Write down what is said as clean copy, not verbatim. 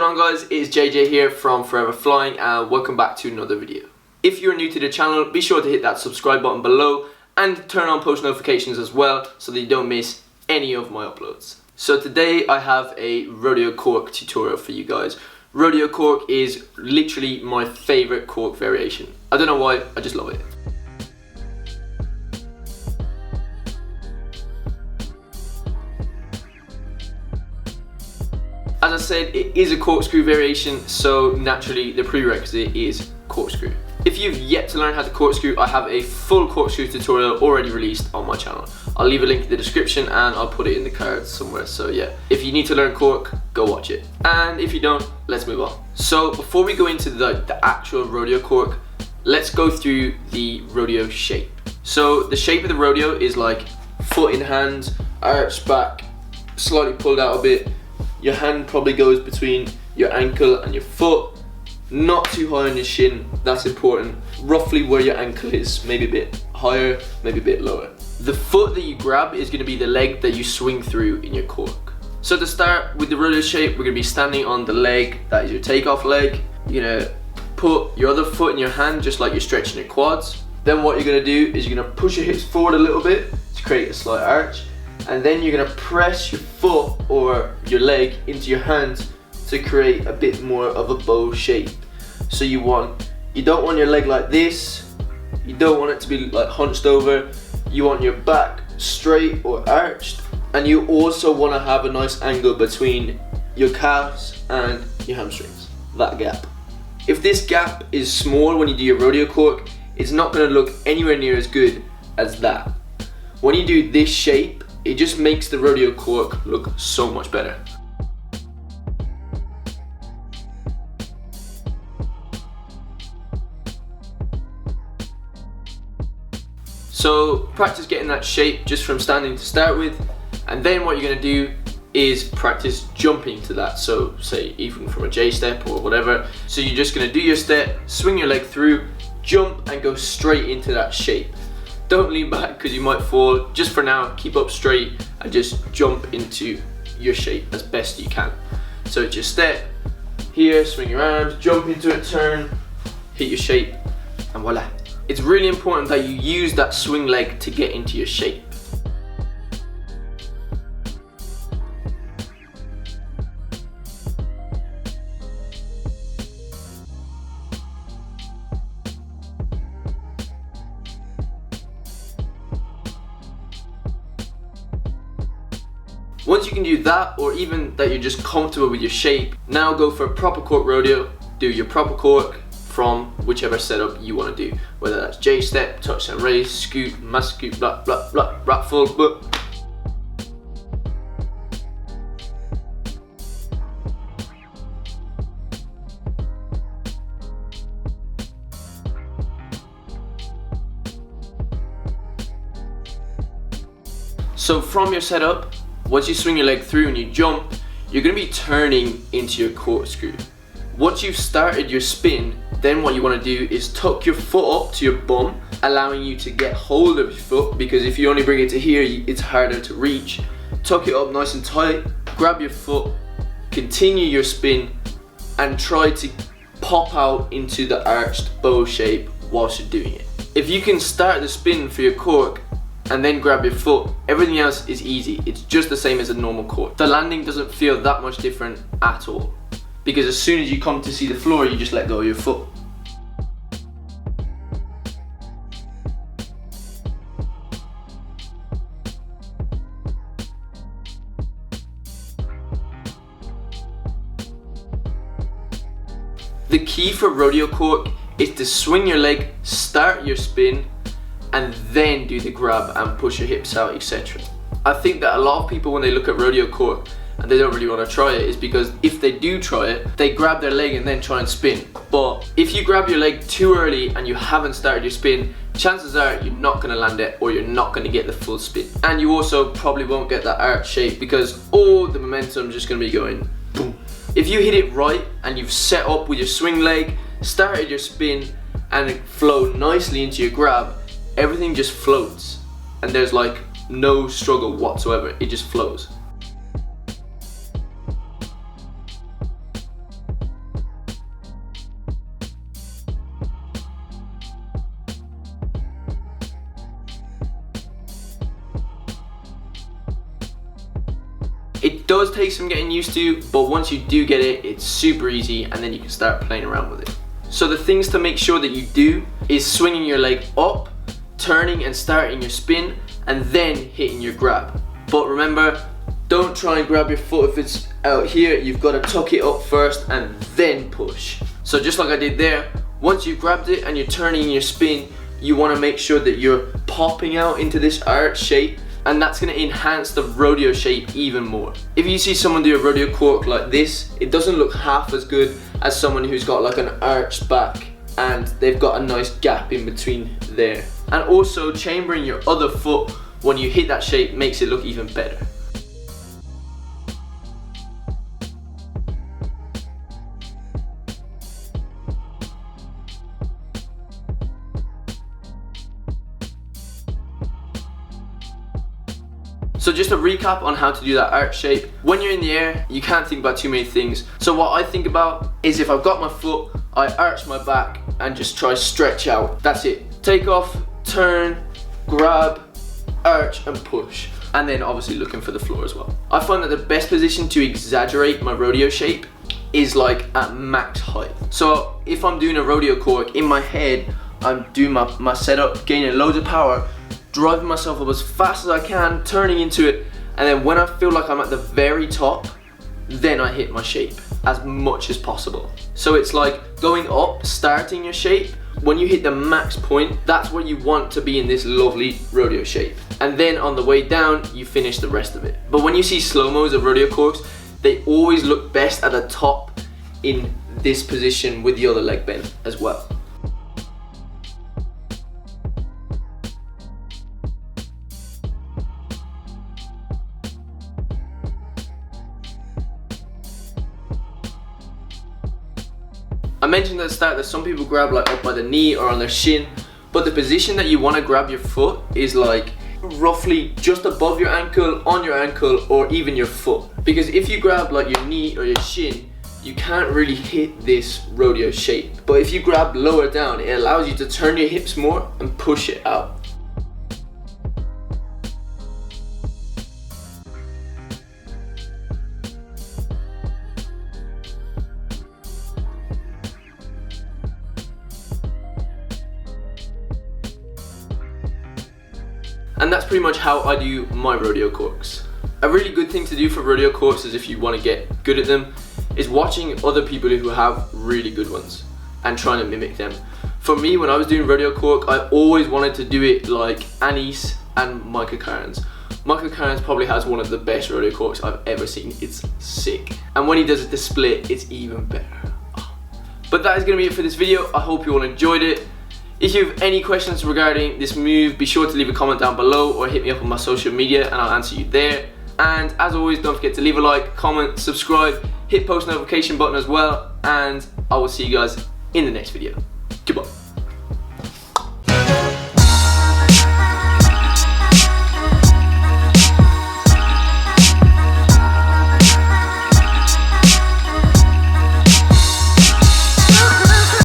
on guys, it's JJ here from Forever Flying and welcome back to another video. If you're new to the channel, be sure to hit that subscribe button below and turn on post notifications as well so that you don't miss any of my uploads. So today I have a rodeo cork tutorial for you guys. Rodeo cork is literally my favourite cork variation. I don't know why, I just love it. As I said, it is a corkscrew variation, so naturally the prerequisite is corkscrew. If you've yet to learn how to corkscrew, I have a full corkscrew tutorial already released on my channel. I'll leave a link in the description and I'll put it in the cards somewhere, so yeah. If you need to learn cork, go watch it. And if you don't, let's move on. So before we go into the actual rodeo cork, let's go through the rodeo shape. So the shape of the rodeo is like foot in hand, arched back, slightly pulled out a bit. Your hand probably goes between your ankle and your foot, not too high on your shin, that's important. Roughly where your ankle is, maybe a bit higher, maybe a bit lower. The foot that you grab is going to be the leg that you swing through in your cork. So to start with the rodeo shape, we're going to be standing on the leg that is your takeoff leg. You're going to put your other foot in your hand just like you're stretching your quads. Then what you're going to do is you're going to push your hips forward a little bit to create a slight arch. And then you're going to press your foot or your leg into your hand to create a bit more of a bow shape. So you don't want your leg like this, you don't want it to be like hunched over, you want your back straight or arched, and you also want to have a nice angle between your calves and your hamstrings, that gap. If this gap is small when you do your rodeo cork, it's not going to look anywhere near as good as that. When you do this shape, it just makes the rodeo cork look so much better. So practice getting that shape just from standing to start with, and then what you're going to do is practice jumping to that. So say even from a J step or whatever. So you're just going to do your step, swing your leg through, jump and go straight into that shape. Don't lean back because you might fall. Just for now, keep up straight and just jump into your shape as best you can. So it's your step, here, swing your arms, jump into it, turn, hit your shape, and voila. It's really important that you use that swing leg to get into your shape. Once you can do that, or even that you're just comfortable with your shape, now go for a proper cork rodeo. Do your proper cork from whichever setup you want to do, whether that's J step, touch and raise, scoot, mass scoot, blah blah blah, wrap full, blah. So from your setup, once you swing your leg through and you jump, you're going to be turning into your corkscrew. Once you've started your spin, then what you want to do is tuck your foot up to your bum, allowing you to get hold of your foot, because if you only bring it to here, it's harder to reach. Tuck it up nice and tight, grab your foot, continue your spin, and try to pop out into the arched bow shape whilst you're doing it. If you can start the spin for your cork, and then grab your foot, everything else is easy. It's just the same as a normal cork. The landing doesn't feel that much different at all, because as soon as you come to see the floor, you just let go of your foot. The key for rodeo cork is to swing your leg, start your spin, and then do the grab and push your hips out, etc. I think that a lot of people, when they look at rodeo cork and they don't really want to try it, is because if they do try it, they grab their leg and then try and spin. But if you grab your leg too early and you haven't started your spin, chances are you're not going to land it, or you're not going to get the full spin. And you also probably won't get that arch shape because all the momentum is just going to be going boom. If you hit it right and you've set up with your swing leg, started your spin, and it flowed nicely into your grab, everything just floats and there's like no struggle whatsoever, it just flows. It does take some getting used to, but once you do get it, it's super easy, and then you can start playing around with it. So the things to make sure that you do is swinging your leg up, turning and starting your spin, and then hitting your grab. But remember, don't try and grab your foot if it's out here. You've got to tuck it up first and then push. So just like I did there, once you've grabbed it and you're turning your spin, you want to make sure that you're popping out into this arch shape, and that's going to enhance the rodeo shape even more. If you see someone do a rodeo cork like this, it doesn't look half as good as someone who's got like an arched back and they've got a nice gap in between there. And also chambering your other foot when you hit that shape makes it look even better. So just a recap on how to do that arch shape. When you're in the air, you can't think about too many things. So what I think about is if I've got my foot, I arch my back and just try stretch out. That's it. Take off, turn, grab, arch and push. And then obviously looking for the floor as well. I find that the best position to exaggerate my rodeo shape is like at max height. So if I'm doing a rodeo cork, in my head, I'm doing my setup, gaining loads of power, driving myself up as fast as I can, turning into it, and then when I feel like I'm at the very top, then I hit my shape as much as possible. So it's like going up, starting your shape. When you hit the max point, that's where you want to be in this lovely rodeo shape. And then on the way down, you finish the rest of it. But when you see slow-mos of rodeo corks, they always look best at the top in this position with the other leg bent as well. I mentioned at the start that some people grab like up by the knee or on their shin, but the position that you want to grab your foot is like roughly just above your ankle, on your ankle, or even your foot. Because if you grab like your knee or your shin, you can't really hit this rodeo shape. But if you grab lower down, it allows you to turn your hips more and push it out. And that's pretty much how I do my rodeo corks. A really good thing to do for rodeo corks is if you want to get good at them, is watching other people who have really good ones and trying to mimic them. For me, when I was doing rodeo cork, I always wanted to do it like Anis and Micah Cairns. Micah Cairns probably has one of the best rodeo corks I've ever seen. It's sick. And when he does it to split, it's even better. But that is going to be it for this video. I hope you all enjoyed it. If you have any questions regarding this move, be sure to leave a comment down below or hit me up on my social media and I'll answer you there. And as always, don't forget to leave a like, comment, subscribe, hit post notification button as well, and I will see you guys in the next video. Goodbye.